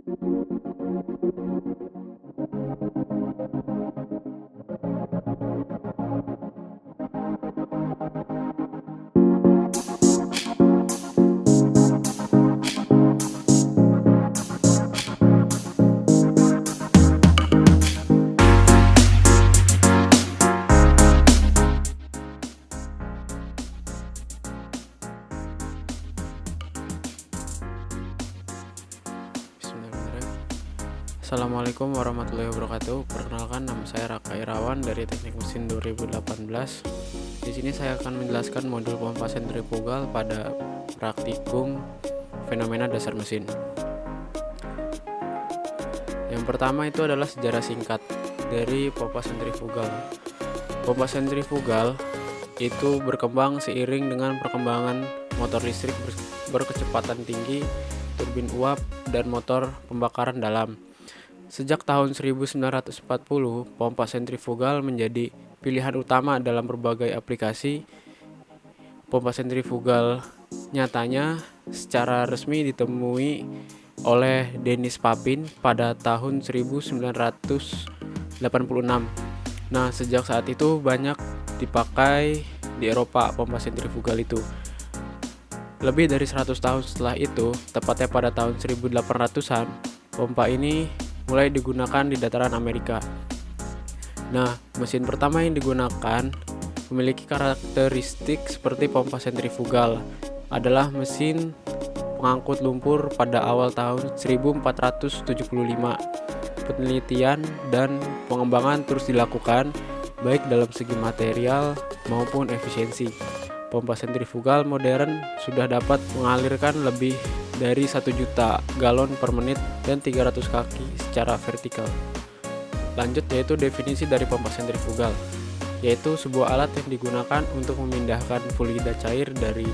Bismillahirrahmanirrahim. Assalamualaikum warahmatullahi wabarakatuh. Perkenalkan, nama saya Raka Irawan dari Teknik Mesin 2018. Di sini saya akan menjelaskan modul pompa sentrifugal pada praktikum fenomena dasar mesin. Yang pertama itu adalah sejarah singkat dari pompa sentrifugal. Pompa sentrifugal itu berkembang seiring dengan perkembangan motor listrik berkecepatan tinggi, turbin uap, dan motor pembakaran dalam. Sejak tahun 1940, pompa sentrifugal menjadi pilihan utama dalam berbagai aplikasi. Pompa sentrifugal nyatanya secara resmi ditemui oleh Dennis Papin pada tahun 1986. Nah, sejak saat itu banyak dipakai di Eropa pompa sentrifugal itu. Lebih dari 100 tahun setelah itu, tepatnya pada tahun 1800-an, pompa ini mulai digunakan di dataran Amerika. Nah, mesin pertama yang digunakan memiliki karakteristik seperti pompa sentrifugal, adalah mesin pengangkut lumpur pada awal tahun 1475. Penelitian dan pengembangan terus dilakukan, baik dalam segi material maupun efisiensi. Pompa sentrifugal modern sudah dapat mengalirkan lebih dari 1 juta galon per menit dan 300 kaki secara vertikal. Lanjut, yaitu definisi dari pompa sentrifugal, yaitu sebuah alat yang digunakan untuk memindahkan fluida cair dari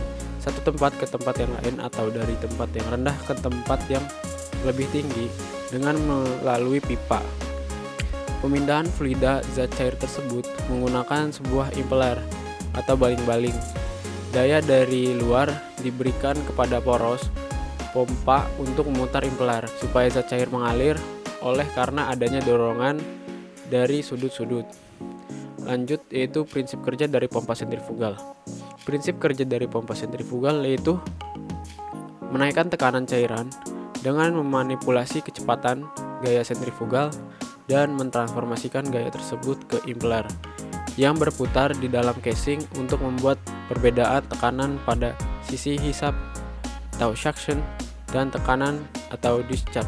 satu tempat ke tempat yang lain atau dari tempat yang rendah ke tempat yang lebih tinggi dengan melalui pipa. Pemindahan fluida zat cair tersebut menggunakan sebuah impeller atau baling-baling. Daya dari luar diberikan kepada poros pompa untuk memutar impeller supaya zat cair mengalir oleh karena adanya dorongan dari sudut-sudut. Lanjut, yaitu prinsip kerja dari pompa sentrifugal. Prinsip kerja dari pompa sentrifugal yaitu menaikkan tekanan cairan dengan memanipulasi kecepatan gaya sentrifugal dan mentransformasikan gaya tersebut ke impeller yang berputar di dalam casing untuk membuat perbedaan tekanan pada sisi hisap atau suction dan tekanan atau discharge.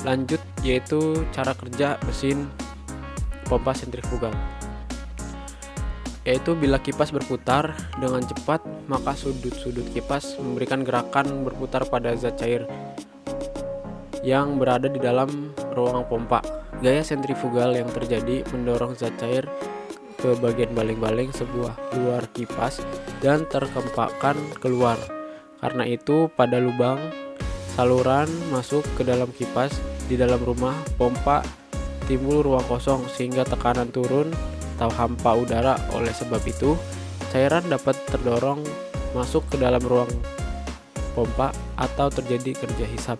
Lanjut, yaitu cara kerja mesin pompa sentrifugal, yaitu bila kipas berputar dengan cepat, maka sudut-sudut kipas memberikan gerakan berputar pada zat cair yang berada di dalam ruang pompa. Gaya sentrifugal yang terjadi mendorong zat cair ke bagian baling-baling sebuah luar kipas dan terkempakkan keluar. Karena itu, pada lubang saluran masuk ke dalam kipas di dalam rumah pompa timbul ruang kosong sehingga tekanan turun atau hampa udara. Oleh sebab itu, cairan dapat terdorong masuk ke dalam ruang pompa atau terjadi kerja hisap.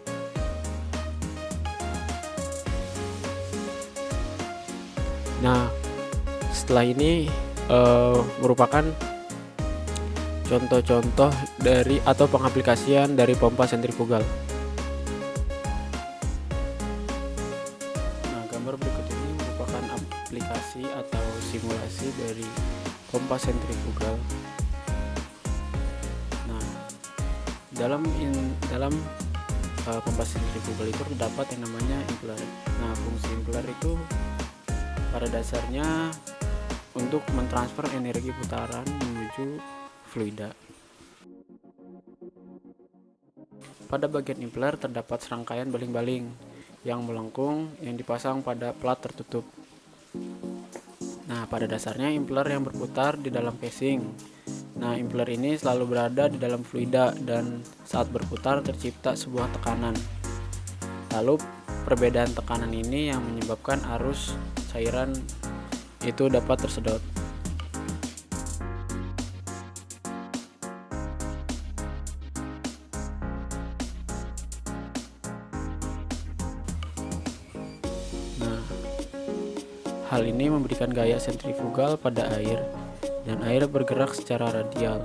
Nah, setelah ini merupakan contoh-contoh dari atau pengaplikasian dari pompa sentrifugal. Nah, gambar berikut ini merupakan aplikasi atau simulasi dari pompa sentrifugal. Nah, dalam pompa sentrifugal itu terdapat yang namanya impeller. Nah, fungsi impeller itu pada dasarnya untuk mentransfer energi putaran menuju fluida. Pada bagian impeller terdapat serangkaian baling-baling yang melengkung yang dipasang pada plat tertutup. Nah, pada dasarnya impeller yang berputar di dalam casing. Nah, impeller ini selalu berada di dalam fluida dan saat berputar tercipta sebuah tekanan. Lalu perbedaan tekanan ini yang menyebabkan arus cairan itu dapat tersedot. Hal ini memberikan gaya sentrifugal pada air, dan air bergerak secara radial.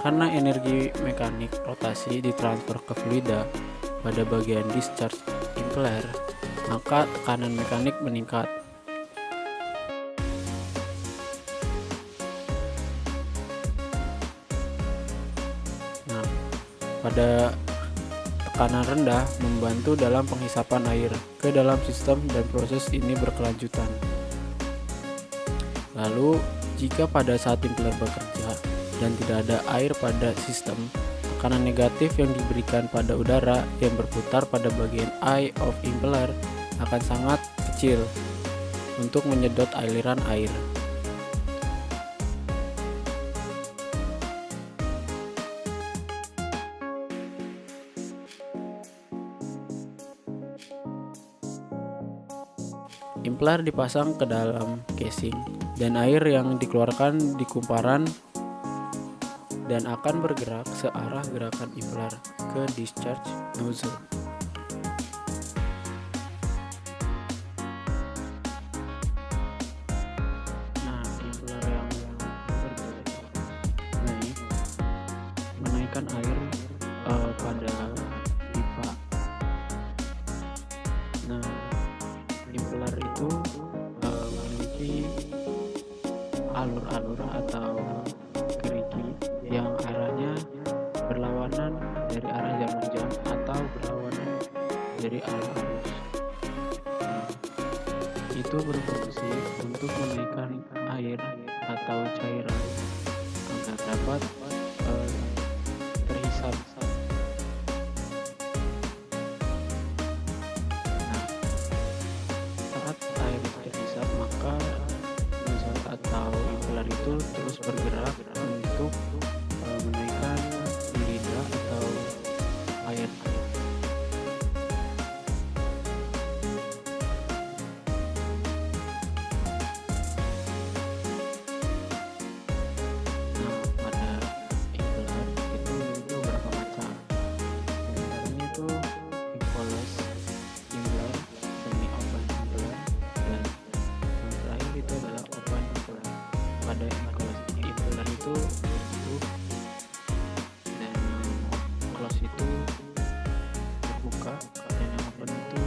Karena energi mekanik rotasi ditransfer ke fluida pada bagian discharge impeller, maka tekanan mekanik meningkat. Nah, pada tekanan rendah membantu dalam penghisapan air ke dalam sistem dan proses ini berkelanjutan. Lalu, jika pada saat impeller bekerja dan tidak ada air pada sistem, tekanan negatif yang diberikan pada udara yang berputar pada bagian eye of impeller akan sangat kecil untuk menyedot aliran air. Impeller dipasang ke dalam casing, dan air yang dikeluarkan di kumparan dan akan bergerak searah gerakan impeller ke discharge nozzle. Nah, impeller yang bergerak naik menaikkan air pada pipa. Nah, impeller itu memiliki alur-alur atau gerigi yang arahnya berlawanan dari arah jarum jam atau berlawanan dari arah arus. Itu berfungsi untuk menaikkan air atau cairan agar dapat terhisap. Saat air terhisap, maka nozzle atau impeller itu terus bergerak untuk menaikkan fluida atau air. Nah, pada impeller itu memiliki beberapa macam. Di antaranya itu enclosed impeller, semi open impeller, dan yang terakhir itu adalah open impeller. Pada enclosed impeller itu tertutup, dan close itu terbuka, dan yang open itu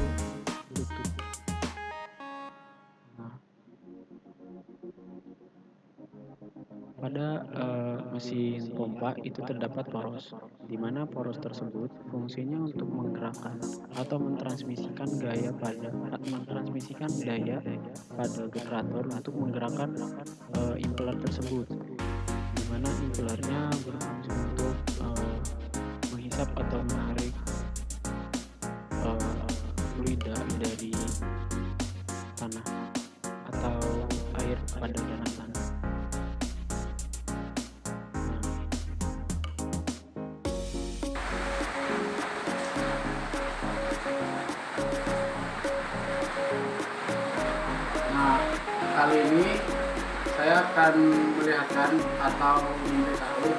tutup. Nah, pada mesin pompa itu terdapat poros, di mana poros tersebut fungsinya untuk menggerakkan atau mentransmisikan daya pada generator untuk menggerakkan impeller tersebut, di mana impellernya berfungsi untuk menghisap atau menarik fluida dari tanah atau air pada dalam tanah. Nah, kali ini saya akan melihatkan atau memberitahu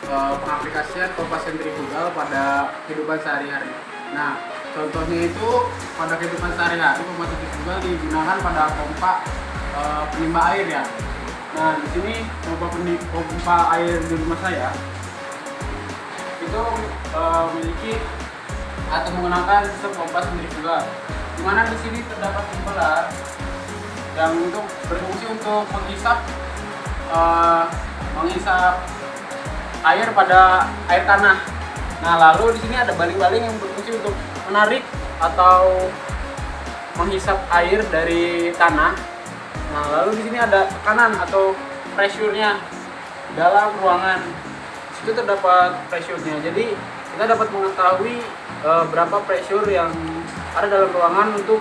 pengaplikasian pompa sentrifugal pada kehidupan sehari-hari. Nah, contohnya itu pada kehidupan sehari-hari pompa sentrifugal digunakan pada pompa penimba air ya. Nah, di sini pompa air di rumah saya itu memiliki atau menggunakan sistem pompa sentrifugal, di mana di sini terdapat impeller yang berfungsi untuk menghisap air pada air tanah. Nah, lalu di sini ada baling-baling yang berfungsi untuk menarik atau menghisap air dari tanah. Nah, lalu di sini ada tekanan atau pressure-nya dalam ruangan. Di situ terdapat pressure-nya. Jadi kita dapat mengetahui berapa pressure yang ada dalam ruangan untuk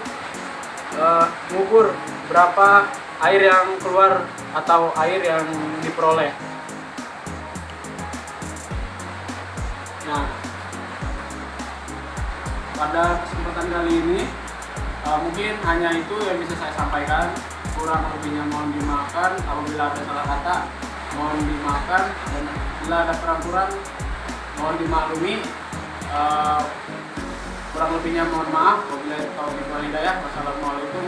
mengukur berapa air yang keluar atau air yang diperoleh. Nah, pada kesempatan kali ini mungkin hanya itu yang bisa saya sampaikan. Kurang lebihnya mohon dimaafkan. Apabila ada salah kata mohon dimaafkan, dan bila ada kurang mohon dimaklumi. Kurang lebihnya mohon maaf. Wabillahi taufiq wal hidayah. Wassalamualaikum